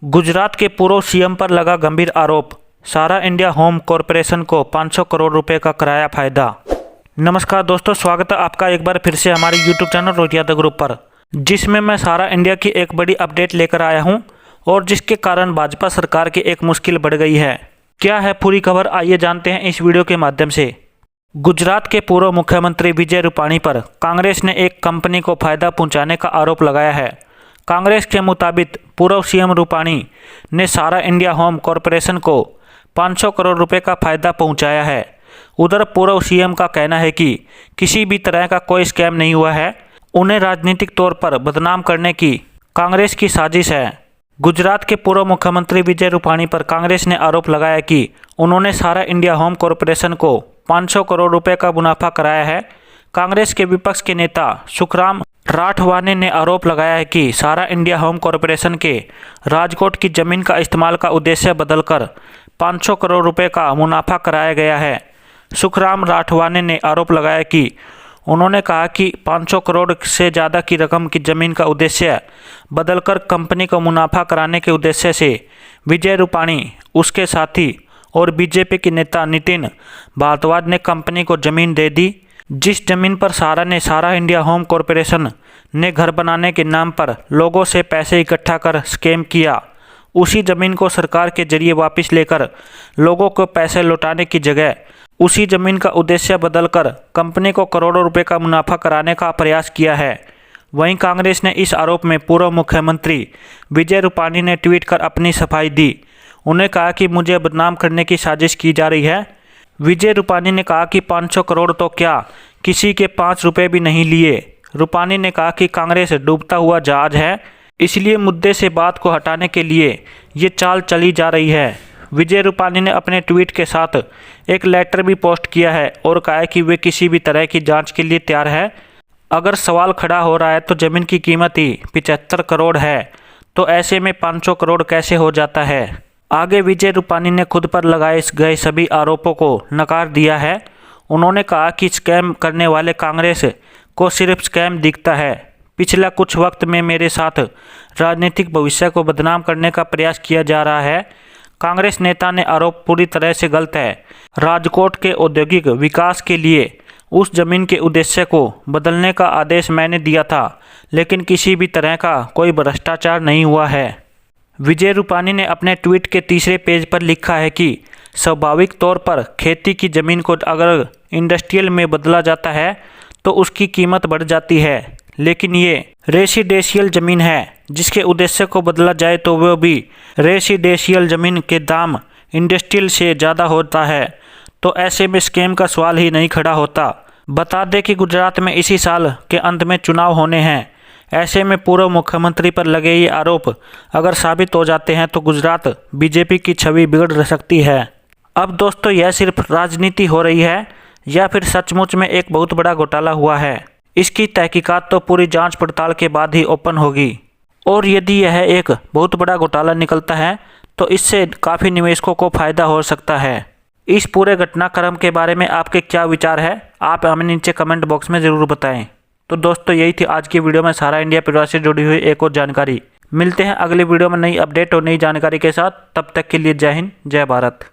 गुजरात के पूर्व सीएम पर लगा गंभीर आरोप। सारा इंडिया होम कॉरपोरेशन को 500 करोड़ रुपए का कराया फायदा। नमस्कार दोस्तों, स्वागत है आपका एक बार फिर से हमारे यूट्यूब चैनल रोहित ग्रुप पर, जिसमें मैं सारा इंडिया की एक बड़ी अपडेट लेकर आया हूं और जिसके कारण भाजपा सरकार की एक मुश्किल बढ़ गई है। क्या है पूरी खबर, आइए जानते हैं इस वीडियो के माध्यम से। गुजरात के पूर्व मुख्यमंत्री विजय रूपाणी पर कांग्रेस ने एक कंपनी को फायदा पहुंचाने का आरोप लगाया है। कांग्रेस के मुताबिक पूर्व सीएम रूपाणी ने सारा इंडिया होम कॉरपोरेशन को 500 करोड़ रुपए का फायदा पहुंचाया है। उधर पूर्व सीएम का कहना है कि किसी भी तरह का कोई स्कैम नहीं हुआ है, उन्हें राजनीतिक तौर पर बदनाम करने की कांग्रेस की साजिश है। गुजरात के पूर्व मुख्यमंत्री विजय रूपाणी पर कांग्रेस ने आरोप लगाया कि उन्होंने सारा इंडिया होम कॉरपोरेशन को 500 करोड़ रुपए का मुनाफा कराया है। कांग्रेस के विपक्ष के नेता सुखराम राठवाने ने आरोप लगाया है कि सारा इंडिया होम कॉरपोरेशन के राजकोट की जमीन का इस्तेमाल का उद्देश्य बदलकर 500 करोड़ रुपए का मुनाफा कराया गया है। सुखराम राठवाने ने आरोप लगाया कि उन्होंने कहा कि 500 करोड़ से ज़्यादा की रकम की जमीन का उद्देश्य बदलकर कंपनी को मुनाफा कराने के उद्देश्य से विजय रूपाणी, उसके साथी और बीजेपी के नेता नितिन भारद्वाज ने कंपनी को जमीन दे दी। जिस जमीन पर सारा इंडिया होम कॉरपोरेशन ने घर बनाने के नाम पर लोगों से पैसे इकट्ठा कर स्कैम किया, उसी जमीन को सरकार के जरिए वापस लेकर लोगों को पैसे लौटाने की जगह उसी जमीन का उद्देश्य बदलकर कंपनी को करोड़ों रुपए का मुनाफा कराने का प्रयास किया है। वहीं कांग्रेस ने इस आरोप में पूर्व मुख्यमंत्री विजय रूपाणी ने ट्वीट कर अपनी सफाई दी। उन्हें कहा कि मुझे बदनाम करने की साजिश की जा रही है। विजय रूपाणी ने कहा कि 500 करोड़ तो क्या, किसी के 5 रुपए भी नहीं लिए। रूपाणी ने कहा कि कांग्रेस डूबता हुआ जहाज है, इसलिए मुद्दे से बात को हटाने के लिए ये चाल चली जा रही है। विजय रूपाणी ने अपने ट्वीट के साथ एक लेटर भी पोस्ट किया है और कहा है कि वे किसी भी तरह की जांच के लिए तैयार है। अगर सवाल खड़ा हो रहा है तो जमीन की कीमत ही 75 करोड़ है, तो ऐसे में 500 करोड़ कैसे हो जाता है। आगे विजय रूपाणी ने खुद पर लगाए गए सभी आरोपों को नकार दिया है। उन्होंने कहा कि स्कैम करने वाले कांग्रेस को सिर्फ स्कैम दिखता है। पिछला कुछ वक्त में मेरे साथ राजनीतिक भविष्य को बदनाम करने का प्रयास किया जा रहा है। कांग्रेस नेता ने आरोप पूरी तरह से गलत है। राजकोट के औद्योगिक विकास के लिए उस जमीन के उद्देश्य को बदलने का आदेश मैंने दिया था, लेकिन किसी भी तरह का कोई भ्रष्टाचार नहीं हुआ है। विजय रूपाणी ने अपने ट्वीट के तीसरे पेज पर लिखा है कि स्वाभाविक तौर पर खेती की ज़मीन को अगर इंडस्ट्रियल में बदला जाता है तो उसकी कीमत बढ़ जाती है, लेकिन ये रेसिडेंशियल ज़मीन है जिसके उद्देश्य को बदला जाए तो वह भी रेसिडेंशियल ज़मीन के दाम इंडस्ट्रियल से ज़्यादा होता है, तो ऐसे में स्कैम का सवाल ही नहीं खड़ा होता। बता दें कि गुजरात में इसी साल के अंत में चुनाव होने हैं। ऐसे में पूर्व मुख्यमंत्री पर लगे ये आरोप अगर साबित हो जाते हैं तो गुजरात बीजेपी की छवि बिगड़ सकती है। अब दोस्तों, यह सिर्फ राजनीति हो रही है या फिर सचमुच में एक बहुत बड़ा घोटाला हुआ है, इसकी तहकीकात तो पूरी जांच पड़ताल के बाद ही ओपन होगी। और यदि यह एक बहुत बड़ा घोटाला निकलता है तो इससे काफ़ी निवेशकों को फायदा हो सकता है। इस पूरे घटनाक्रम के बारे में आपके क्या विचार है, आप हमें नीचे कमेंट बॉक्स में ज़रूर बताएं। तो दोस्तों, यही थी आज की वीडियो में सारा इंडिया परिवार से जुड़ी हुई एक और जानकारी। मिलते हैं अगले वीडियो में नई अपडेट और नई जानकारी के साथ। तब तक के लिए जय हिंद, जय भारत।